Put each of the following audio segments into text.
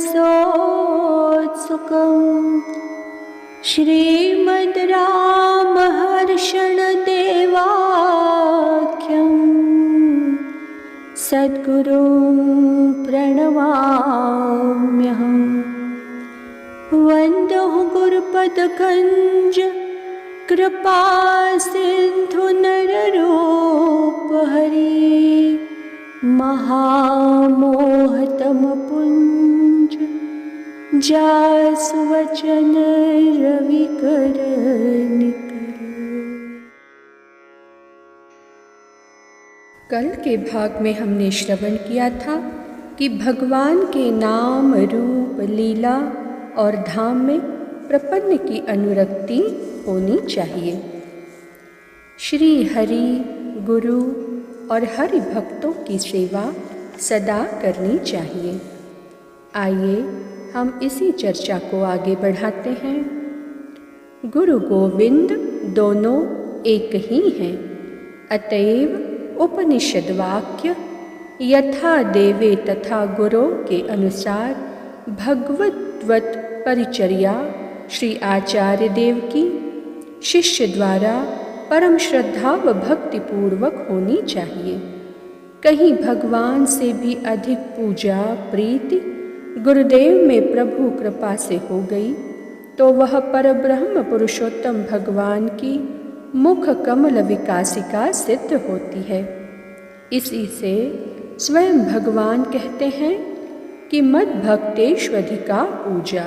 सोत्सुकम् श्रीमद् रामहर्षणदेवाख्यम् सद्गुरुं प्रणमाम्यहम्। वन्दो गुरुपदकञ्ज कृपा सिन्धु नररूपहरि महामोहतमपुञ्ज जासुवचन रविकर निकर। कल के भाग में हमने श्रवण किया था कि भगवान के नाम, रूप, लीला और धाम में प्रपन्न की अनुरक्ति होनी चाहिए। श्री हरि, गुरु और हरि भक्तों की सेवा सदा करनी चाहिए। आइए हम इसी चर्चा को आगे बढ़ाते हैं। गुरु गोविंद दोनों एक ही हैं, अतएव उपनिषद वाक्य यथा देवे तथा गुरो के अनुसार भगवद्वत परिचर्या श्री आचार्य देव की शिष्य द्वारा परम श्रद्धा व भक्ति पूर्वक होनी चाहिए। कहीं भगवान से भी अधिक पूजा प्रीति गुरुदेव में प्रभु कृपा से हो गई तो वह परब्रह्म पुरुषोत्तम भगवान की मुख कमल विकासिका सिद्ध होती है। इसी से स्वयं भगवान कहते हैं कि मद भक्तेष्वधिका पूजा।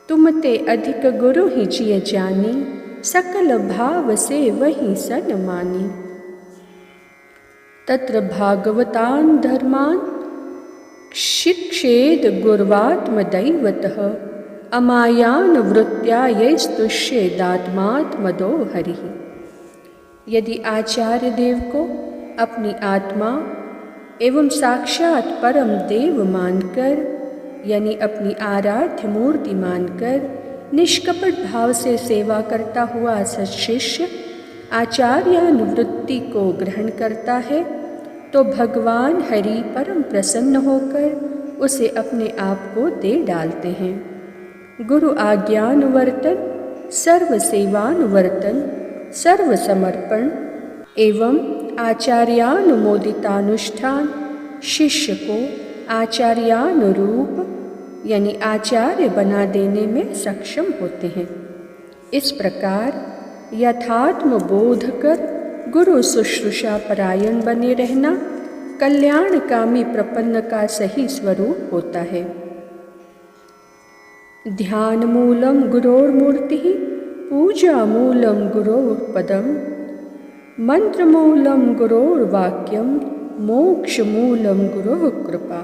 तुमते अधिक गुरु ही जिय जानी, सकल भाव से वही सन मानी। तत्र भागवतान् धर्मान् शिक्षेद गुर्वात्मदैवतः अमायान वृत्त्या यैस्तुष्येदात्मात्मदो हरिः। यदि आचार्य देव को अपनी आत्मा एवं साक्षात परम देव मानकर यानी अपनी आराध्य मूर्ति मानकर निष्कपट भाव से सेवा करता हुआ सत्शिष्य आचार्यानुवृत्ति को ग्रहण करता है तो भगवान हरि परम प्रसन्न होकर उसे अपने आप को दे डालते हैं। गुरु आज्ञानुवर्तन, सर्व सेवानुवर्तन, सर्व समर्पण एवं आचार्यानुमोदितानुष्ठान शिष्य को आचार्यानुरूप यानी आचार्य बना देने में सक्षम होते हैं। इस प्रकार यथात्म बोध कर गुरु शुश्रूषा परायण बने रहना कल्याणकामी प्रपन्न का सही स्वरूप होता है। ध्यान मूलम गुरोर्मूर्ति, पूजा मूलम गुरोर्पदम, मंत्र मूलम गुरोर्वाक्यम, मोक्ष मूलम गुरोः कृपा।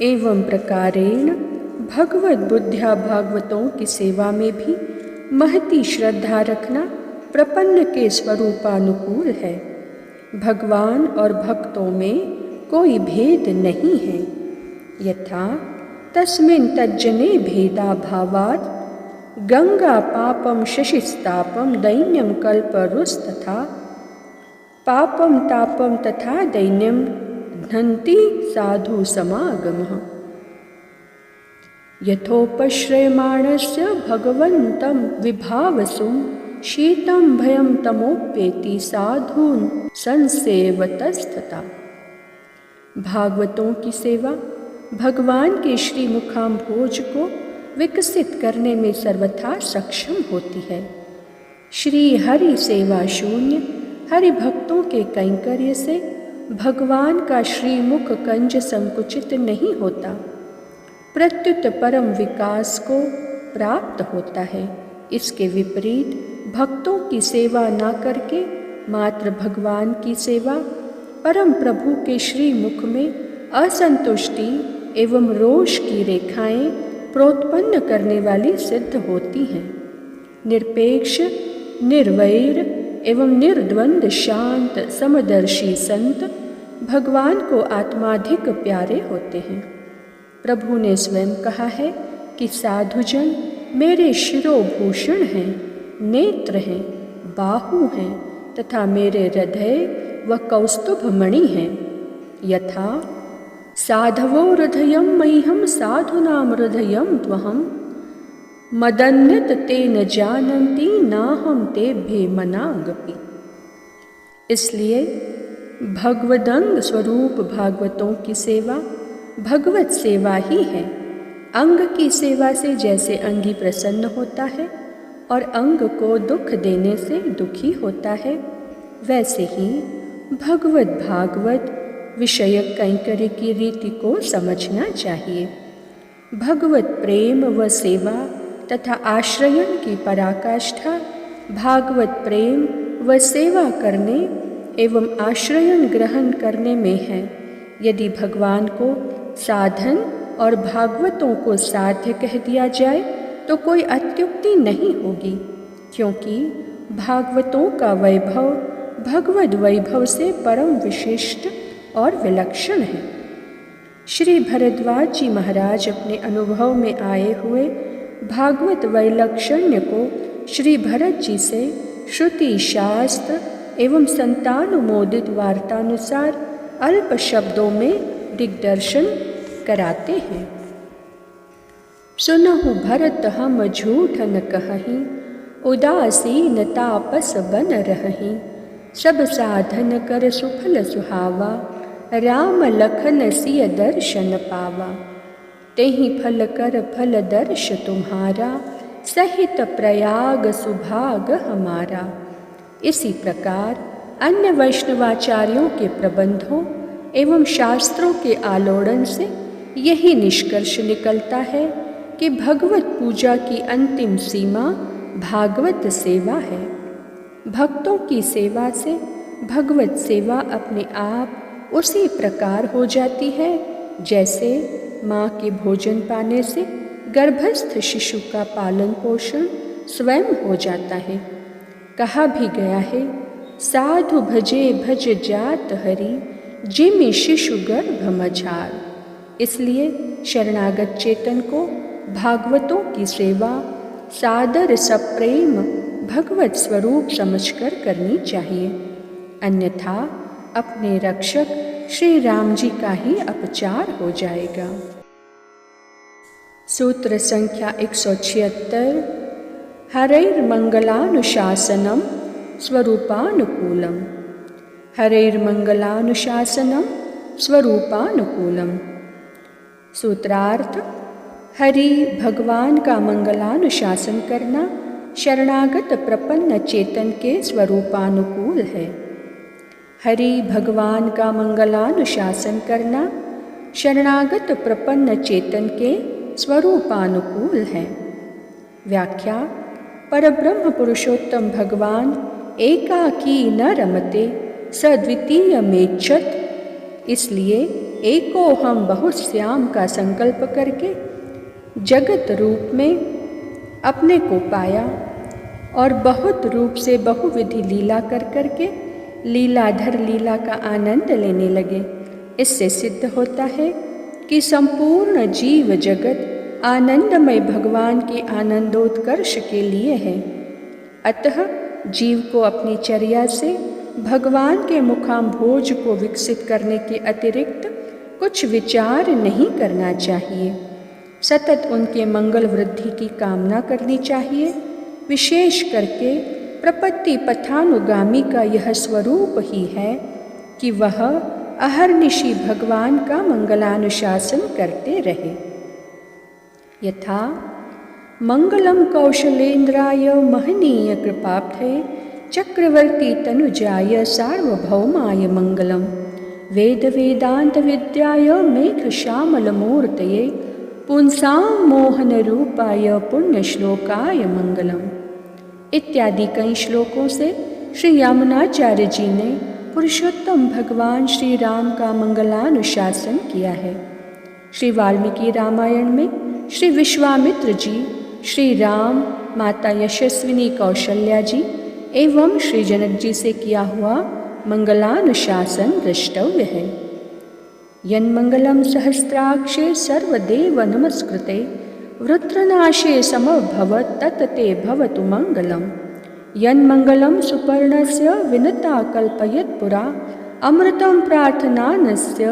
एवं प्रकारेण भगवद बुद्ध्या भागवतों की सेवा में भी महती श्रद्धा रखना प्रपन्न के स्वरूपानुकूल है। भगवान और भक्तों में कोई भेद नहीं है। यथा तस्मिन् तज्जने भेदा भावात् गंगा पापम शशिस्तापम दैन्यम कल्परुस्तथा पापम तापम तथा दैन्यम घ्नन्ति साधु समागमः। यथोपश्रयमाणस्य भगवन्तं विभावसुं शीतं भयं तमोपेति साधून् संसेवतस्तथा। भागवतों की सेवा भगवान के श्री मुखाम्भोज को विकसित करने में सर्वथा सक्षम होती है। श्री हरि सेवा शून्य हरि भक्तों के कैंकर्य से भगवान का श्रीमुख कंज संकुचित नहीं होता, प्रत्युत परम विकास को प्राप्त होता है। इसके विपरीत भक्तों की सेवा न करके मात्र भगवान की सेवा परम प्रभु के श्रीमुख में असंतुष्टि एवं रोष की रेखाएं प्रोत्पन्न करने वाली सिद्ध होती हैं। निरपेक्ष, निर्वैर एवं निर्द्वंद शांत समदर्शी संत भगवान को आत्माधिक प्यारे होते हैं। प्रभु ने स्वयं कहा है कि साधुजन मेरे शिरोभूषण हैं, नेत्र हैं, बाहु हैं तथा मेरे हृदय व कौस्तुभ मणि हैं। यथा साधवो हृदयं मह्यं साधूनां हृदयं त्वहं मदन्यत ते न जानन्ति नाहं तेभ्ये मनागपि। इसलिए भगवदंग स्वरूप भागवतों की सेवा भगवत सेवा ही है। अंग की सेवा से जैसे अंगी प्रसन्न होता है और अंग को दुख देने से दुखी होता है, वैसे ही भगवत भागवत विषयक कैंकर्य की रीति को समझना चाहिए। भगवत प्रेम व सेवा तथा आश्रयन की पराकाष्ठा भागवत प्रेम व सेवा करने एवं आश्रयन ग्रहण करने में है। यदि भगवान को साधन और भागवतों को साध्य कह दिया जाए तो कोई अत्युक्ति नहीं होगी, क्योंकि भागवतों का वैभव भगवद वैभव से परम विशिष्ट और विलक्षण है। श्री भरद्वाज जी महाराज अपने अनुभव में आए हुए भागवत वैलक्षण्य को श्री भरत जी से श्रुति शास्त्र एवं संतानुमोदित वार्तानुसार अल्प शब्दों में दिग्दर्शन कराते हैं। सुनहु भरत हम झूठ न कहहीं, उदासीन तापस बन रहहीं। सब साधन कर सुफल सुहावा, राम लखन सिय दर्शन पावा। तेहि फल कर फल दर्श तुम्हारा, सहित प्रयाग सुभाग हमारा। इसी प्रकार अन्य वैष्णवाचार्यों के प्रबंधों एवं शास्त्रों के आलोड़न से यही निष्कर्ष निकलता है कि भगवत पूजा की अंतिम सीमा भागवत सेवा है। भक्तों की सेवा से भगवत सेवा अपने आप उसी प्रकार हो जाती है जैसे माँ के भोजन पाने से गर्भस्थ शिशु का पालन पोषण स्वयं हो जाता है। कहा भी गया है, साधु भजे भज जात हरि, जिमि शिशु गर्भ मझार। इसलिए शरणागत चेतन को भागवतों की सेवा सादर सप्रेम भगवत स्वरूप समझकर करनी चाहिए, अन्यथा अपने रक्षक श्री राम जी का ही अपचार हो जाएगा। सूत्र संख्या 176। हरैर्मंगलानुशासनम स्वरूपानुकूलम। हरैर्मंगलानुशासनम स्वरूपानुकूलम। सूत्रार्थ: हरि भगवान का मंगलानुशासन करना शरणागत प्रपन्न चेतन के स्वरूपानुकूल है। हरि भगवान का मंगलानुशासन करना शरणागत प्रपन्न चेतन के स्वरूपानुकूल है। व्याख्या: परब्रह्म पुरुषोत्तम भगवान एकाकी न रमते सद्वितीय मेच्छत। इसलिए एको हम बहुश्याम का संकल्प करके जगत रूप में अपने को पाया और बहुत रूप से बहुविधि लीला कर करके लीलाधर लीला का आनंद लेने लगे। इससे सिद्ध होता है कि संपूर्ण जीव जगत आनंदमय भगवान के आनंदोत्कर्ष के लिए है। अतः जीव को अपनी चर्या से भगवान के मुखाम्भोज को विकसित करने के अतिरिक्त कुछ विचार नहीं करना चाहिए। सतत उनके मंगल वृद्धि की कामना करनी चाहिए। विशेष करके प्रपत्ति पथानुगामी का यह स्वरूप ही है कि वह अहर्निशि भगवान का मंगलानुशासन करते रहे। यथा मंगलम कौशलेन्द्राय महनीय कृपाब्धे चक्रवर्ती तनुजाय सार्वभौमाय मंगलम वेद वेदांत विद्याय मेघ श्यामल मूर्तये पुंसां मोहन रूपाय पुण्य श्लोकाय मंगलम इत्यादि कई श्लोकों से श्री यमुनाचार्य जी ने पुरुषोत्तम भगवान श्री राम का मंगलानुशासन किया है। श्री वाल्मीकि रामायण में श्री विश्वामित्र जी, श्री राम, माता यशस्विनी कौशल्या जी एवं श्री जनक जी से किया हुआ मंगलानुशासन द्रष्टव्य है। यन्मंगलम सहस्राक्षे सर्वदेव नमस्कृते वृत्रनाशे समभवत् तत्ते भवतु मंगलम। यन्मंगलम सुपर्णस्य विनता कल्पयत् पुरा अमृतं प्रार्थनानस्य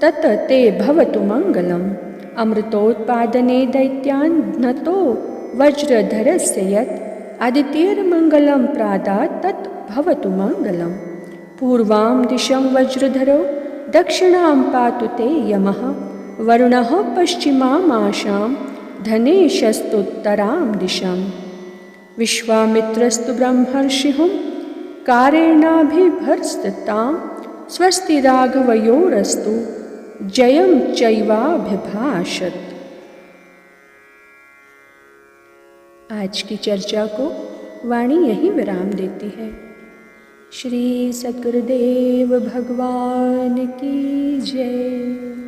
तत ते भवतु मंगलम्। अमृतोत्पादने दैत्यान् घ्नतो वज्रधरस्य यत् आदित्यैर्मङ्गलं प्रादात् तत् भवतु मङ्गलम्। पूर्वां दिशं वज्रधरो दक्षिणां पातु ते यमः। वरुणः पश्चिमामाशां धनेशस्तुत्तरां दिशम्। विश्वामित्रस्तु ब्रह्मर्षिः कारेणाभिभर्सतां स्वस्ति राघवयोरस्तु जयं चैवाभिभाषत। आज की चर्चा को वाणी यहीं विराम देती है। श्री सद्गुरुदेव भगवान की जय।